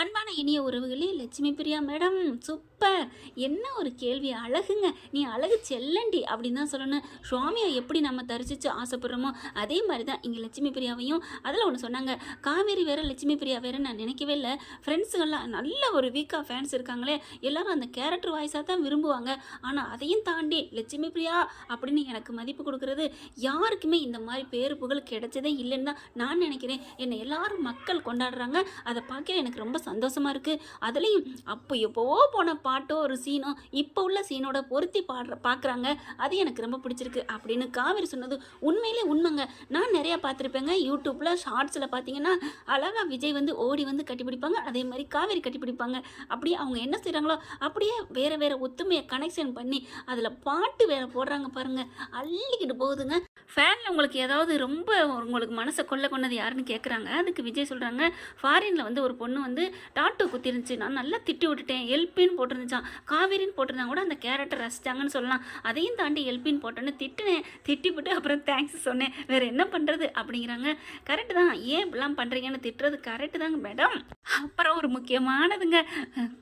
அன்பான இனிய உறவுகளே, லட்சுமி பிரியா மேடம் சூப்பர்! என்ன ஒரு கேள்வி! அழகுங்க. நீ அழகு செல்லண்டி அப்படின்னு தான் சொல்லணும். சுவாமியை எப்படி நம்ம தரிசித்து ஆசைப்படுறோமோ அதே மாதிரி தான் இங்கே லட்சுமி பிரியாவையும். அதில் ஒன்று சொன்னாங்க, காவேரி வேற லட்சுமி பிரியா வேற நான் நினைக்கவே இல்லை. ஃப்ரெண்ட்ஸுகள்லாம் நல்ல ஒரு வீக்காக ஃபேன்ஸ் இருக்காங்களே, எல்லாரும் அந்த கேரக்டர் வாய்ஸாக தான் விரும்புவாங்க. ஆனால் அதையும் தாண்டி லட்சுமி பிரியா அப்படின்னு எனக்கு மதிப்பு கொடுக்கறது யாருக்குமே இந்த மாதிரி பேரு புகழ் கிடைச்சதே இல்லைன்னு தான் நான் நினைக்கிறேன். என்னை எல்லாரும் மக்கள் கொண்டாடுறாங்க. அதை பார்க்க எனக்கு ரொம்ப சந்தோஷமாக இருக்குது. அதுலேயும் அப்போ எப்போவோ போன பாட்டோ ஒரு சீனோ இப்போ உள்ள சீனோட பொருத்தி பார்க்குறாங்க. அது எனக்கு ரொம்ப பிடிச்சிருக்கு அப்படின்னு காவேரி சொன்னது உண்மையிலே உண்மைங்க. நான் நிறையா பார்த்துருப்பேங்க. யூடியூப்பில் ஷார்ட்ஸில் பார்த்தீங்கன்னா அழகாக விஜய் வந்து ஓடி வந்து கட்டிப்பிடிப்பாங்க, அதே மாதிரி காவேரி கட்டிப்பிடிப்பாங்க. அப்படியே அவங்க என்ன செய்கிறாங்களோ அப்படியே வேறு வேறு ஒத்துமையை கனெக்ஷன் பண்ணி அதில் பாட்டு வேறு போடுறாங்க பாருங்கள், அள்ளிக்கிட்டு போகுதுங்க. ஃபேனில் உங்களுக்கு ஏதாவது ரொம்ப உங்களுக்கு மனசை கொண்டது யாருன்னு கேட்குறாங்க. அதுக்கு விஜய் சொல்கிறாங்க, ஃபாரினில் வந்து ஒரு பொண்ணு வந்து டாட்டூ குத்திருந்துச்சு, நான் நல்லா திட்டி விட்டுட்டேன், எல்பின்னு போட்டிருந்துச்சான். காவேரின்னு போட்டிருந்தாங்க கூட அந்த கேரக்டர் ரசிச்சாங்கன்னு சொல்லலாம். அதையும் தாண்டி எல்பின்னு போட்டோன்னு திட்டினேன், திட்டிவிட்டு அப்புறம் தேங்க்ஸ் சொன்னேன், வேறு என்ன பண்ணுறது அப்படிங்கிறாங்க. கரெக்டு தான், ஏன் இப்படிலாம் பண்ணுறீங்கன்னு திட்டுறது கரெக்டு தாங்க மேடம். அப்புறம் ஒரு முக்கியமானதுங்க,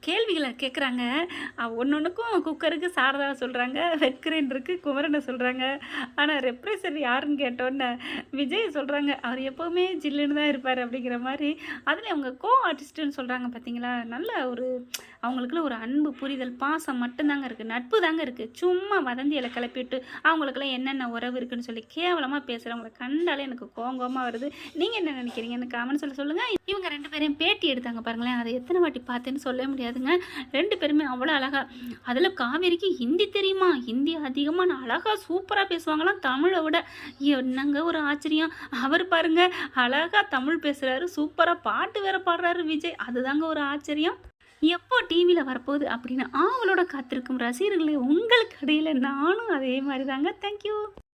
கேள்விகளை கேட்குறாங்க. ஒன்றுக்கும் குக்கருக்கு சாரதா சொல்கிறாங்க, வெட்கிறேன் இருக்குது குமரனை சொல்கிறாங்க. ஆனால் ரெப்ரசன்ட் யாருன்னு கேட்டோன்னே விஜய் சொல்கிறாங்க, அவர் எப்போவுமே ஜில்லுன்னு தான் இருப்பார் அப்படிங்கிற மாதிரி. அதில் அவங்க ஆர்டிஸ்ட்டுன்னு சொல்கிறாங்க பார்த்தீங்களா, நல்ல ஒரு அவங்களுக்குள்ள ஒரு அன்பு புரிதல் பாசம் மட்டும்தாங்க இருக்குது, நட்பு தாங்க இருக்குது. சும்மா வதந்தியில் கிளப்பிட்டு அவங்களுக்குலாம் என்னென்ன உறவு இருக்குன்னு சொல்லி கேவலமாக பேசுகிறவங்களை கண்டாலே எனக்கு கோங்கமாக வருது. நீங்கள் என்ன நினைக்கிறீங்கன்னு கமெண்ட்ஸில் சொல்லுங்கள். இவங்க ரெண்டு பேரையும் பேட்டி எடுத்தாங்க பாருங்களேன், அதை எத்தனை வாட்டி பார்த்தேன்னு சொல்ல முடியாதுங்க. ரெண்டு பேருமே அவ்வளோ அழகாக. அதில் காவேரிக்கு ஹிந்தி தெரியுமா, ஹிந்தி அதிகமாக நான் அழகாக சூப்பராக பேசுவாங்களாம் தமிழை விட. என்னங்க ஒரு ஆச்சரியம், அவர் பாருங்க அழகாக தமிழ் பேசுகிறாரு, சூப்பராக பாட்டு வேற பாடுறாரு விஜய். அதுதாங்க ஒரு ஆச்சரியம். எப்போ டிவியில் வரப்போகுது அப்படின்னு ஆவலோட காத்திருக்கும் ரசிகர்களே, உங்களுக்கு இடையில் நானும் அதே மாதிரி தாங்க. தேங்க்யூ.